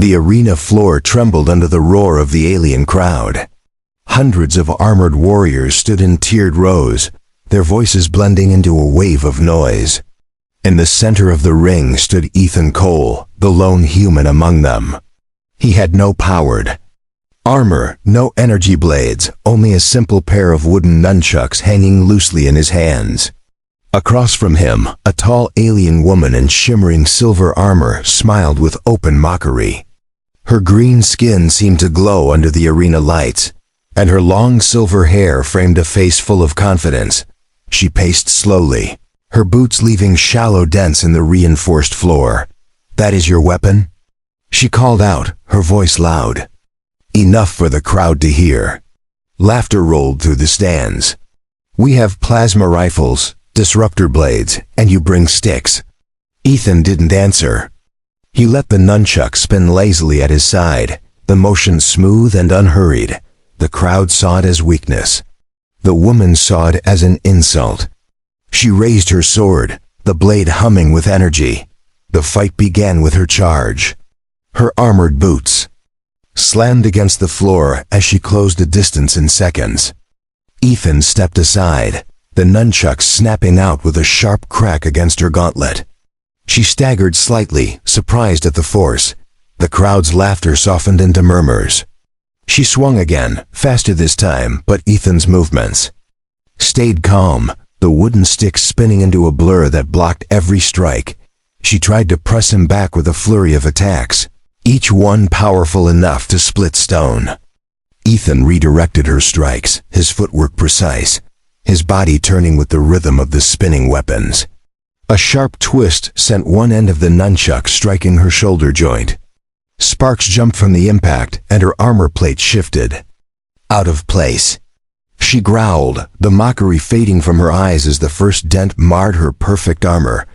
The arena floor trembled under the roar of the alien crowd. Hundreds of armored warriors stood in tiered rows, their voices blending into a wave of noise. In the center of the ring stood Ethan Cole, the lone human among them. He had no powered armor, no energy blades, only a simple pair of wooden nunchucks hanging loosely in his hands. Across from him, a tall alien woman in shimmering silver armor smiled with open mockery. Her green skin seemed to glow under the arena lights, and her long silver hair framed a face full of confidence. She paced slowly, her boots leaving shallow dents in the reinforced floor. "That is your weapon?" she called out, her voice loud. Enough for the crowd to hear. Laughter rolled through the stands. "We have plasma rifles, disruptor blades, and you bring sticks." Ethan didn't answer. He let the nunchuck spin lazily at his side, the motion smooth and unhurried. The crowd saw it as weakness. The woman saw it as an insult. She raised her sword, the blade humming with energy. The fight began with her charge. Her armored boots slammed against the floor as she closed the distance in seconds. Ethan stepped aside, the nunchuck snapping out with a sharp crack against her gauntlet. She staggered slightly, surprised at the force. The crowd's laughter softened into murmurs. She swung again, faster this time, but Ethan's movements stayed calm, the wooden stick spinning into a blur that blocked every strike. She tried to press him back with a flurry of attacks, each one powerful enough to split stone. Ethan redirected her strikes, his footwork precise, his body turning with the rhythm of the spinning weapons. A sharp twist sent one end of the nunchuck striking her shoulder joint. Sparks jumped from the impact, and her armor plate shifted. Out of place. She growled, the mockery fading from her eyes as the first dent marred her perfect armor.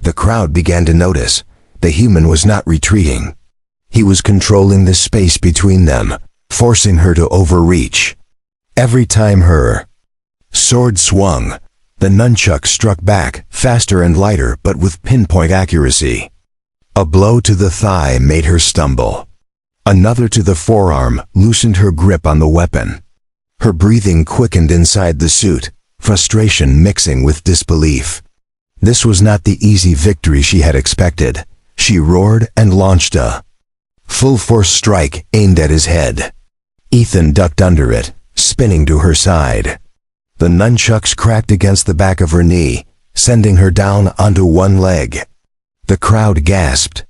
The crowd began to notice. The human was not retreating. He was controlling the space between them, forcing her to overreach. Every time her sword swung, the nunchuck struck back, faster and lighter but with pinpoint accuracy. A blow to the thigh made her stumble. Another to the forearm loosened her grip on the weapon. Her breathing quickened inside the suit, frustration mixing with disbelief. This was not the easy victory she had expected. She roared and launched a full-force strike aimed at his head. Ethan ducked under it, spinning to her side. The nunchucks cracked against the back of her knee, sending her down onto one leg. The crowd gasped.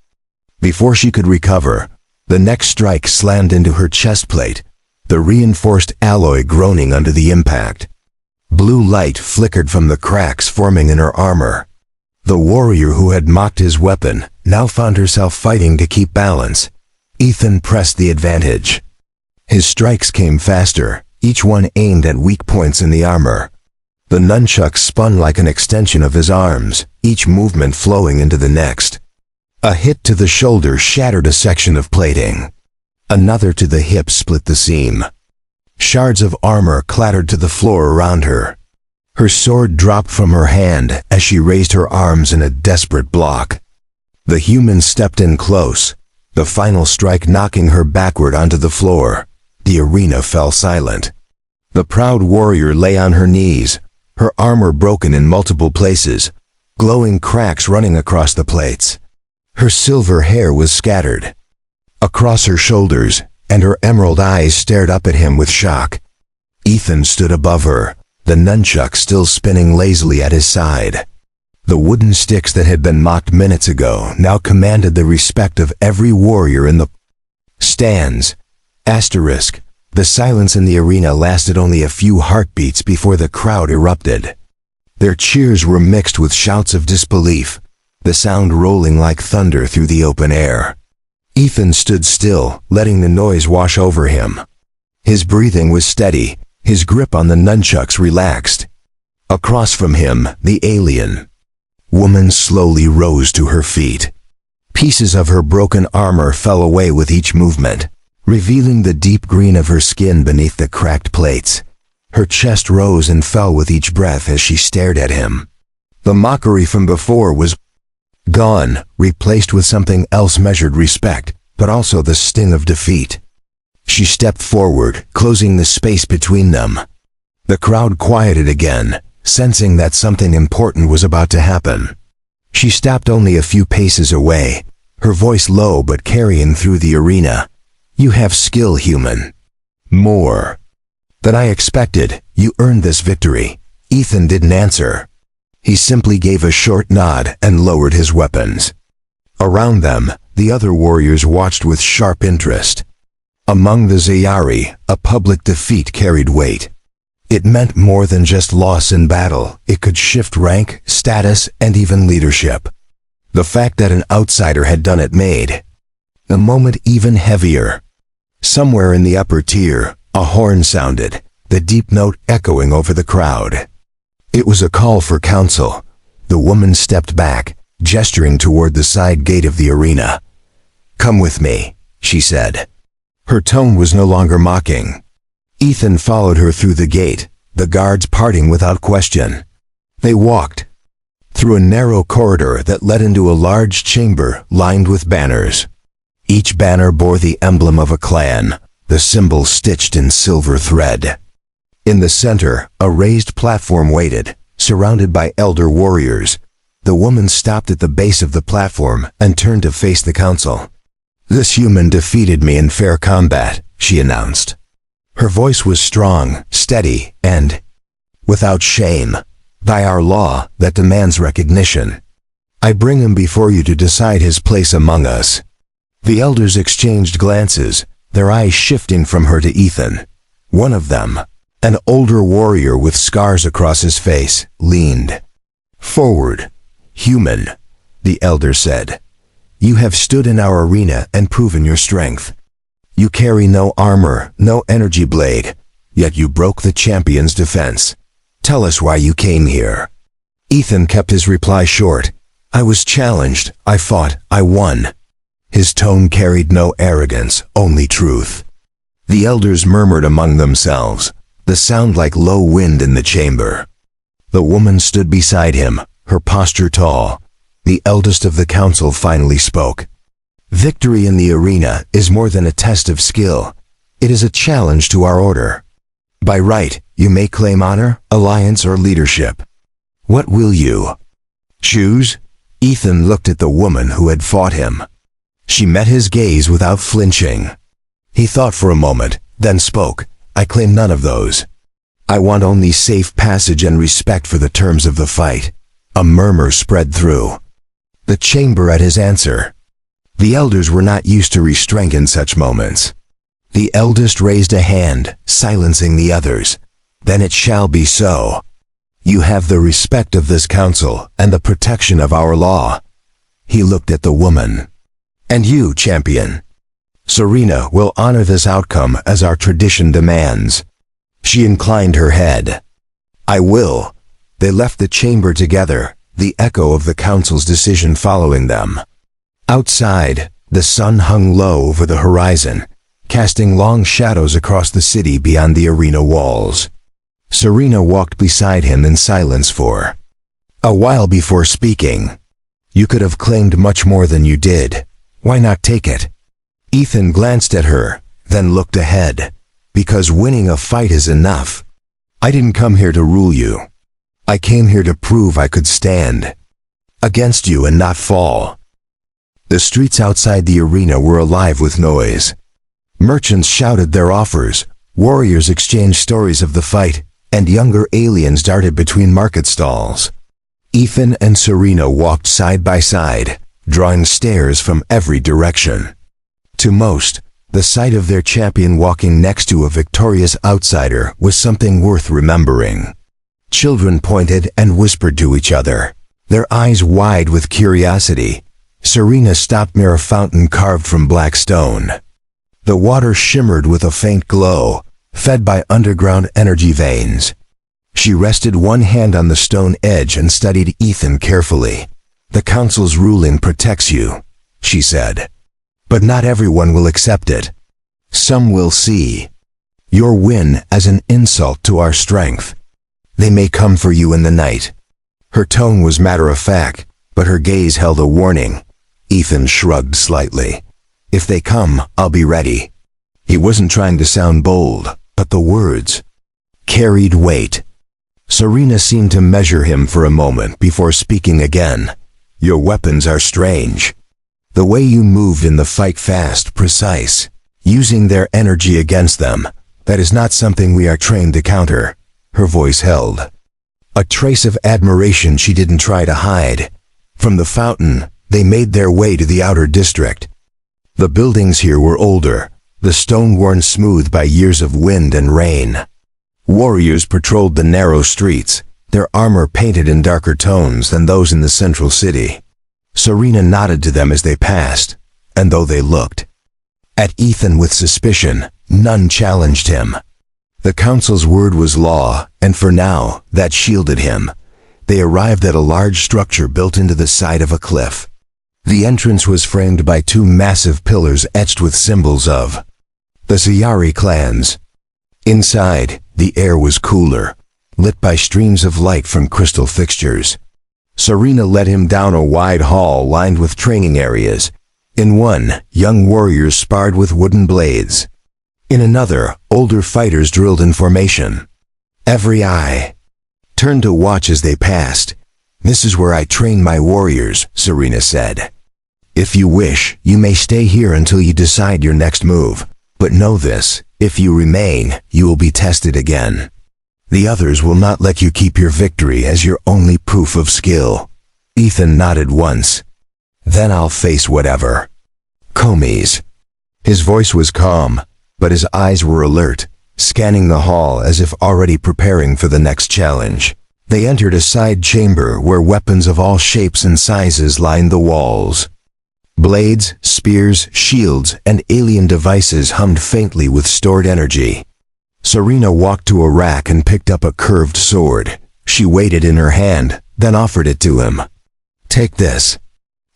Before she could recover, the next strike slammed into her chest plate, the reinforced alloy groaning under the impact. Blue light flickered from the cracks forming in her armor. The warrior who had mocked his weapon now found herself fighting to keep balance. Ethan pressed the advantage. His strikes came faster, each one aimed at weak points in the armor. The nunchuck spun like an extension of his arms, each movement flowing into the next. A hit to the shoulder shattered a section of plating. Another to the hip split the seam. Shards of armor clattered to the floor around her. Her sword dropped from her hand as she raised her arms in a desperate block. The human stepped in close, the final strike knocking her backward onto the floor. The arena fell silent. The proud warrior lay on her knees, her armor broken in multiple places, glowing cracks running across the plates. Her silver hair was scattered across her shoulders, and her emerald eyes stared up at him with shock. Ethan stood above her, the nunchuck still spinning lazily at his side. The wooden sticks that had been mocked minutes ago now commanded the respect of every warrior in the stands. Asterisk. The silence in the arena lasted only a few heartbeats before the crowd erupted. Their cheers were mixed with shouts of disbelief, the sound rolling like thunder through the open air. Ethan stood still, letting the noise wash over him. His breathing was steady, his grip on the nunchucks relaxed. Across from him, the alien woman slowly rose to her feet. Pieces of her broken armor fell away with each movement, revealing the deep green of her skin beneath the cracked plates. Her chest rose and fell with each breath as she stared at him. The mockery from before was gone, replaced with something else: measured respect, but also the sting of defeat. She stepped forward, closing the space between them. The crowd quieted again, sensing that something important was about to happen. She stopped only a few paces away, her voice low but carrying through the arena. "You have skill, human. More than I expected. You earned this victory." Ethan didn't answer. He simply gave a short nod and lowered his weapons. Around them, the other warriors watched with sharp interest. Among the Zayari, a public defeat carried weight. It meant more than just loss in battle. It could shift rank, status, and even leadership. The fact that an outsider had done it made the moment even heavier. Somewhere in the upper tier, a horn sounded, the deep note echoing over the crowd. It was a call for counsel. The woman stepped back, gesturing toward the side gate of the arena. "Come with me," she said. Her tone was no longer mocking. Ethan followed her through the gate, the guards parting without question. They walked through a narrow corridor that led into a large chamber lined with banners. Each banner bore the emblem of a clan, the symbol stitched in silver thread. In the center, a raised platform waited, surrounded by elder warriors. The woman stopped at the base of the platform and turned to face the council. "This human defeated me in fair combat," she announced. Her voice was strong, steady, and without shame. "By our law, that demands recognition. I bring him before you to decide his place among us." The elders exchanged glances, their eyes shifting from her to Ethan. One of them, an older warrior with scars across his face, leaned forward. "Human," the elder said, "you have stood in our arena and proven your strength. You carry no armor, no energy blade, yet you broke the champion's defense. Tell us why you came here." Ethan kept his reply short. "I was challenged, I fought, I won." His tone carried no arrogance, only truth. The elders murmured among themselves, the sound like low wind in the chamber. The woman stood beside him, her posture tall. The eldest of the council finally spoke. "Victory in the arena is more than a test of skill. It is a challenge to our order. By right, you may claim honor, alliance, or leadership. What will you choose?" Ethan looked at the woman who had fought him. She met his gaze without flinching. He thought for a moment, then spoke. "I claim none of those. I want only safe passage and respect for the terms of the fight." A murmur spread through the chamber at his answer. The elders were not used to restraint in such moments. The eldest raised a hand, silencing the others. "Then it shall be so. You have the respect of this council and the protection of our law." He looked at the woman. "And you, champion. Serena will honor this outcome as our tradition demands." She inclined her head. "I will." They left the chamber together, the echo of the council's decision following them. Outside, the sun hung low over the horizon, casting long shadows across the city beyond the arena walls. Serena walked beside him in silence for a while before speaking. "You could have claimed much more than you did. Why not take it?" Ethan glanced at her, then looked ahead. "Because winning a fight is enough. I didn't come here to rule you. I came here to prove I could stand against you and not fall." The streets outside the arena were alive with noise. Merchants shouted their offers, warriors exchanged stories of the fight, and younger aliens darted between market stalls. Ethan and Serena walked side by side, drawing stares from every direction. To most, the sight of their champion walking next to a victorious outsider was something worth remembering. Children pointed and whispered to each other, their eyes wide with curiosity. Serena stopped near a fountain carved from black stone. The water shimmered with a faint glow, fed by underground energy veins. She rested one hand on the stone edge and studied Ethan carefully. "The council's ruling protects you," she said. "But not everyone will accept it. Some will see your win as an insult to our strength. They may come for you in the night." Her tone was matter-of-fact, but her gaze held a warning. Ethan shrugged slightly. If they come, I'll be ready." He wasn't trying to sound bold, but the words carried weight. Serena seemed to measure him for a moment before speaking again. "Your weapons are strange. The way you moved in the fight, fast, precise, using their energy against them, that is not something we are trained to counter." Her voice held a trace of admiration she didn't try to hide. From the fountain, they made their way to the outer district. The buildings here were older, the stone worn smooth by years of wind and rain. Warriors patrolled the narrow streets, their armor painted in darker tones than those in the central city. Serena nodded to them as they passed, and though they looked at Ethan with suspicion, none challenged him. The council's word was law, and for now, that shielded him. They arrived at a large structure built into the side of a cliff. The entrance was framed by two massive pillars etched with symbols of the Sayari clans. Inside, the air was cooler, lit by streams of light from crystal fixtures. Serena led him down a wide hall lined with training areas. In one, young warriors sparred with wooden blades. In another, older fighters drilled in formation. Every eye turned to watch as they passed. "This is where I train my warriors," Serena said. "If you wish, you may stay here until you decide your next move. But know this, if you remain, you will be tested again. The others will not let you keep your victory as your only proof of skill." Ethan nodded once. "Then I'll face whatever comes." His voice was calm, but his eyes were alert, scanning the hall as if already preparing for the next challenge. They entered a side chamber where weapons of all shapes and sizes lined the walls. Blades, spears, shields, and alien devices hummed faintly with stored energy. Serena walked to a rack and picked up a curved sword. She weighed it in her hand, then offered it to him. "Take this.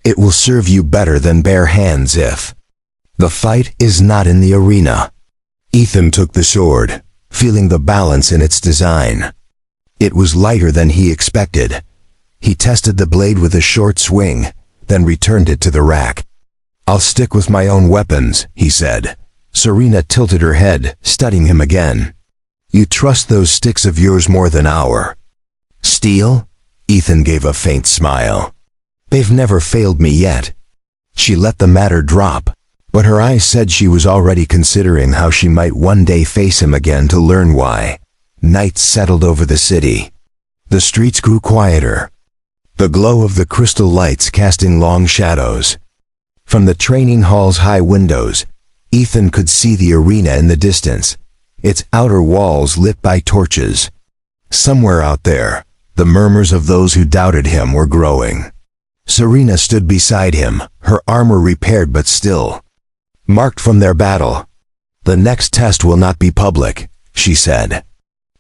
It will serve you better than bare hands if the fight is not in the arena." Ethan took the sword, feeling the balance in its design. It was lighter than he expected. He tested the blade with a short swing, then returned it to the rack. "I'll stick with my own weapons," he said. Serena tilted her head, studying him again. "You trust those sticks of yours more than our steel?" Ethan gave a faint smile. "They've never failed me yet." She let the matter drop, but her eyes said she was already considering how she might one day face him again to learn why. Night settled over the city. The streets grew quieter, the glow of the crystal lights casting long shadows. From the training hall's high windows, Ethan could see the arena in the distance, its outer walls lit by torches. Somewhere out there, the murmurs of those who doubted him were growing. Serena stood beside him, her armor repaired but still marked from their battle. "The next test will not be public," she said.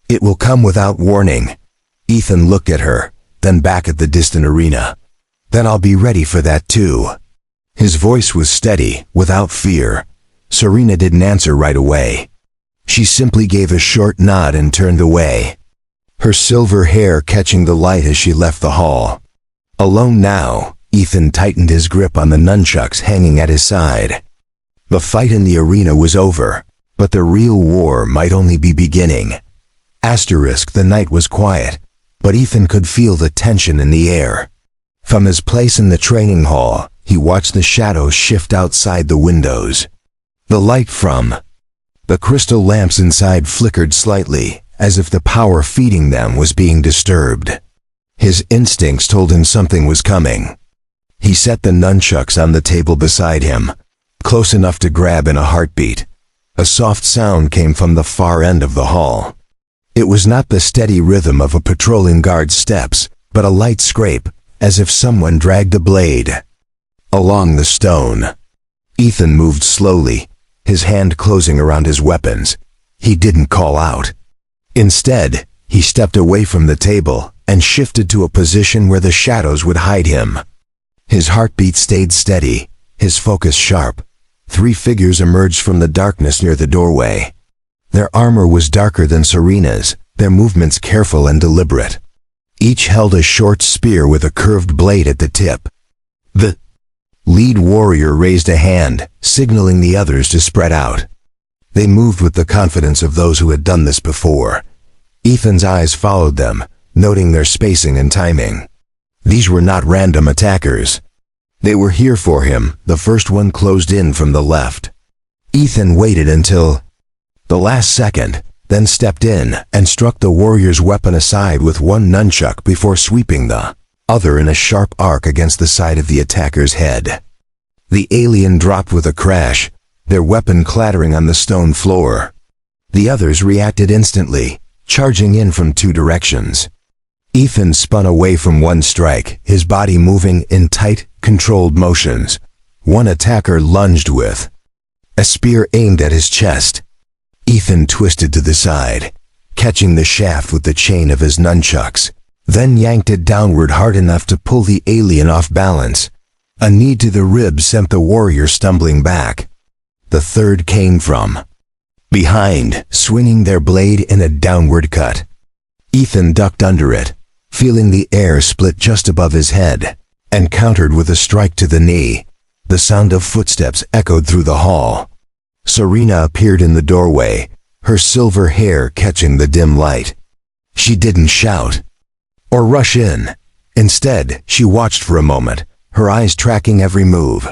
"It will come without warning." Ethan looked at her, then back at the distant arena. "Then I'll be ready for that too." His voice was steady, without fear. Serena didn't answer right away. She simply gave a short nod and turned away, her silver hair catching the light as she left the hall. Alone now, Ethan tightened his grip on the nunchucks hanging at his side. The fight in the arena was over, but the real war might only be beginning. The night was quiet, but Ethan could feel the tension in the air. From his place in the training hall, he watched the shadows shift outside the windows. The light from the crystal lamps inside flickered slightly, as if the power feeding them was being disturbed. His instincts told him something was coming. He set the nunchucks on the table beside him, close enough to grab in a heartbeat. A soft sound came from the far end of the hall. It was not the steady rhythm of a patrolling guard's steps, but a light scrape, as if someone dragged a blade along the stone. Ethan moved slowly, his hand closing around his weapons. He didn't call out. Instead, he stepped away from the table and shifted to a position where the shadows would hide him. His heartbeat stayed steady, his focus sharp. 3 figures emerged from the darkness near the doorway. Their armor was darker than Serena's, their movements careful and deliberate. Each held a short spear with a curved blade at the tip. The Lead warrior raised a hand, signaling the others to spread out. They moved with the confidence of those who had done this before. Ethan's eyes followed them, noting their spacing and timing. These were not random attackers. They were here for him. The first one closed in from the left. Ethan waited until the last second, then stepped in and struck the warrior's weapon aside with one nunchuck before sweeping the other in a sharp arc against the side of the attacker's head. The alien dropped with a crash, their weapon clattering on the stone floor. The others reacted instantly, charging in from two directions. Ethan spun away from one strike, his body moving in tight, controlled motions. One attacker lunged with a spear aimed at his chest. Ethan twisted to the side, catching the shaft with the chain of his nunchucks, then yanked it downward hard enough to pull the alien off balance. A knee to the ribs sent the warrior stumbling back. The third came from behind, swinging their blade in a downward cut. Ethan ducked under it, feeling the air split just above his head, and countered with a strike to the knee. The sound of footsteps echoed through the hall. Serena appeared in the doorway, her silver hair catching the dim light. She didn't shout or rush in. Instead, she watched for a moment, her eyes tracking every move.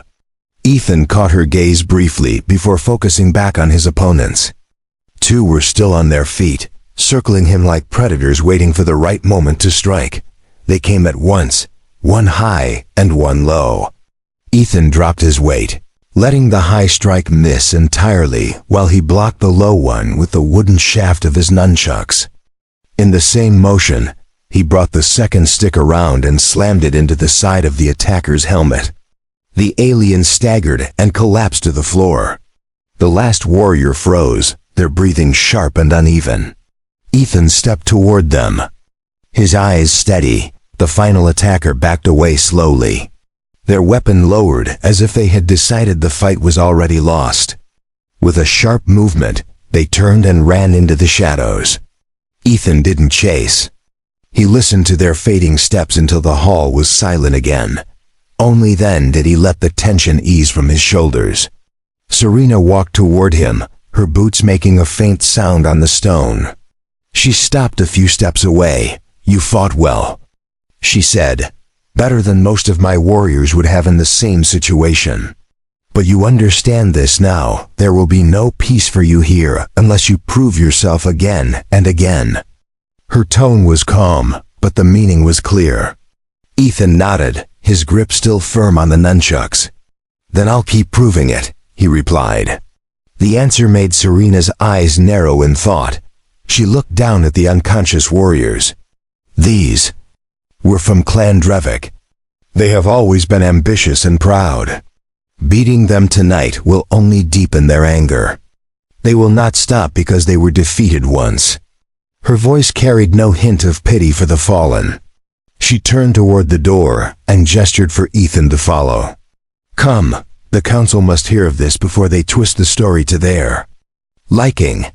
Ethan caught her gaze briefly before focusing back on his opponents. Two were still on their feet, circling him like predators waiting for the right moment to strike. They came at once, one high and one low. Ethan dropped his weight, letting the high strike miss entirely while he blocked the low one with the wooden shaft of his nunchucks. In the same motion, he brought the second stick around and slammed it into the side of the attacker's helmet. The alien staggered and collapsed to the floor. The last warrior froze, their breathing sharp and uneven. Ethan stepped toward them. His eyes steady, the final attacker backed away slowly. Their weapon lowered as if they had decided the fight was already lost. With a sharp movement, they turned and ran into the shadows. Ethan didn't chase. He listened to their fading steps until the hall was silent again. Only then did he let the tension ease from his shoulders. Serena walked toward him, her boots making a faint sound on the stone. She stopped a few steps away. "You fought well," she said. "Better than most of my warriors would have in the same situation. But you understand this now. There will be no peace for you here unless you prove yourself again and again." Her tone was calm, but the meaning was clear. Ethan nodded, his grip still firm on the nunchucks. "Then I'll keep proving it," he replied. The answer made Serena's eyes narrow in thought. She looked down at the unconscious warriors. These were from Clan Drevik. They have always been ambitious and proud. Beating them tonight will only deepen their anger. They will not stop because they were defeated once. Her voice carried no hint of pity for the fallen. She turned toward the door and gestured for Ethan to follow. "Come, the council must hear of this before they twist the story to their liking."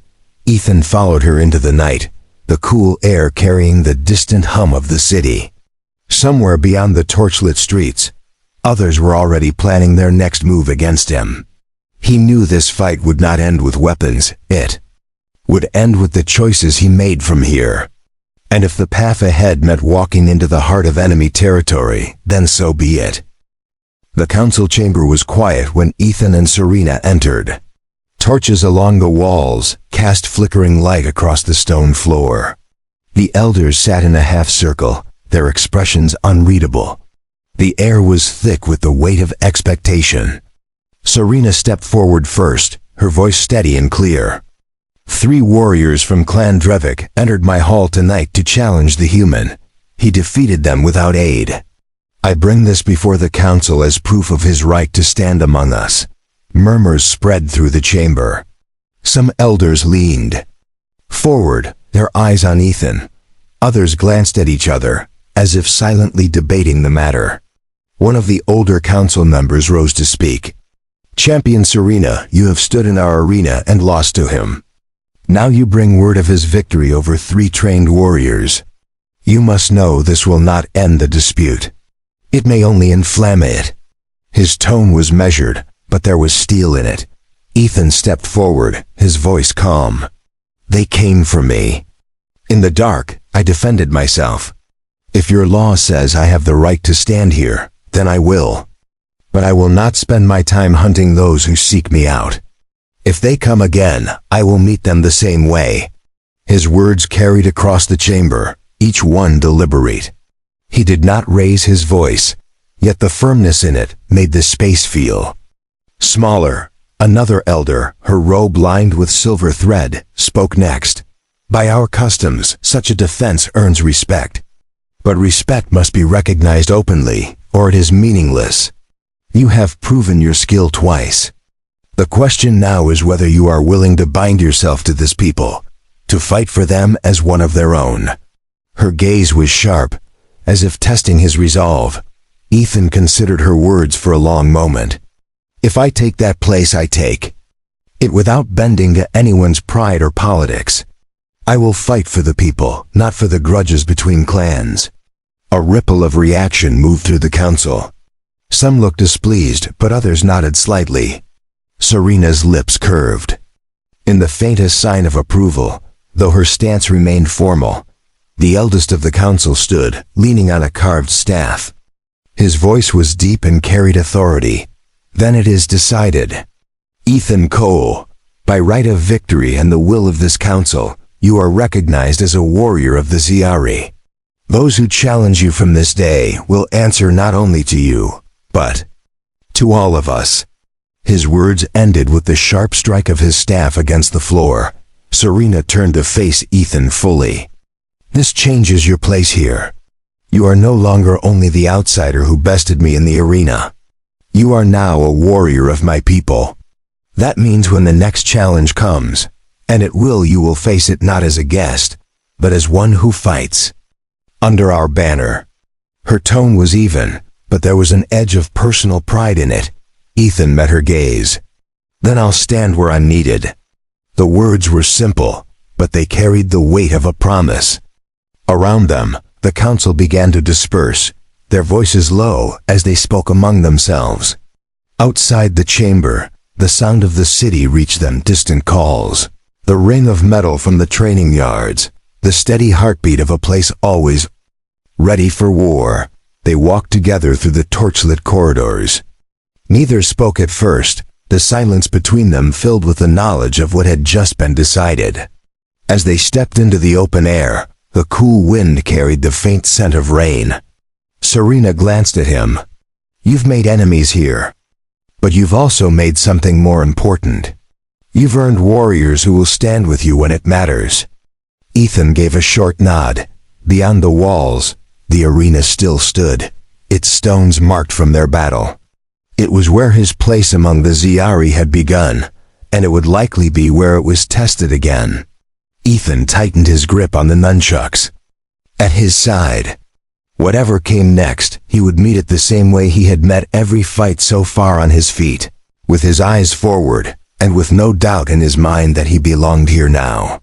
Ethan followed her into the night, the cool air carrying the distant hum of the city. Somewhere beyond the torchlit streets, others were already planning their next move against him. He knew this fight would not end with weapons, it would end with the choices he made from here. And if the path ahead meant walking into the heart of enemy territory, then so be it. The council chamber was quiet when Ethan and Serena entered. Torches along the walls cast flickering light across the stone floor. The elders sat in a half-circle, their expressions unreadable. The air was thick with the weight of expectation. Serena stepped forward first, her voice steady and clear. "3 warriors from Clan Drevik entered my hall tonight to challenge the human. He defeated them without aid. I bring this before the council as proof of his right to stand among us." Murmurs spread through the chamber. Some elders leaned forward, their eyes on Ethan. Others glanced at each other, as if silently debating the matter. One of the older council members rose to speak. "Champion Serena, you have stood in our arena and lost to him. Now you bring word of his victory over 3 trained warriors. You must know this will not end the dispute. It may only inflame it." His tone was measured, but there was steel in it. Ethan stepped forward, his voice calm. They came for me. In the dark, I defended myself. If your law says I have the right to stand here, then I will. But I will not spend my time hunting those who seek me out. If they come again, I will meet them the same way. His words carried across the chamber, each one deliberate. He did not raise his voice, yet the firmness in it made the space feel smaller. Another elder, her robe lined with silver thread, spoke next. By our customs, such a defense earns respect. But respect must be recognized openly, or it is meaningless. You have proven your skill twice. The question now is whether you are willing to bind yourself to this people, to fight for them as one of their own. Her gaze was sharp, as if testing his resolve. Ethan considered her words for a long moment. If I take that place, I take it without bending to anyone's pride or politics. I will fight for the people, not for the grudges between clans. A ripple of reaction moved through the council. Some looked displeased, but others nodded slightly. Serena's lips curved in the faintest sign of approval, though her stance remained formal. The eldest of the council stood, leaning on a carved staff. His voice was deep and carried authority. Then it is decided. Ethan Cole, by right of victory and the will of this council, you are recognized as a warrior of the Ziari. Those who challenge you from this day will answer not only to you, but to all of us. His words ended with the sharp strike of his staff against the floor. Serena turned to face Ethan fully. This changes your place here. You are no longer only the outsider who bested me in the arena. You are now a warrior of my people. That means when the next challenge comes, and it will, you will face it not as a guest, but as one who fights. Under our banner. Her tone was even, but there was an edge of personal pride in it. Ethan met her gaze. Then I'll stand where I'm needed. The words were simple, but they carried the weight of a promise. Around them, the council began to disperse, their voices low as they spoke among themselves. Outside the chamber, the sound of the city reached them, distant calls. The ring of metal from the training yards, the steady heartbeat of a place always ready for war. They walked together through the torchlit corridors. Neither spoke at first, the silence between them filled with the knowledge of what had just been decided. As they stepped into the open air, the cool wind carried the faint scent of rain. Serena glanced at him. You've made enemies here, but you've also made something more important. You've earned warriors who will stand with you when it matters. Ethan gave a short nod. Beyond the walls, the arena still stood, its stones marked from their battle. It was where his place among the Ziari had begun, and it would likely be where it was tested again. Ethan tightened his grip on the nunchucks. At his side, whatever came next, he would meet it the same way he had met every fight so far, on his feet, with his eyes forward, and with no doubt in his mind that he belonged here now.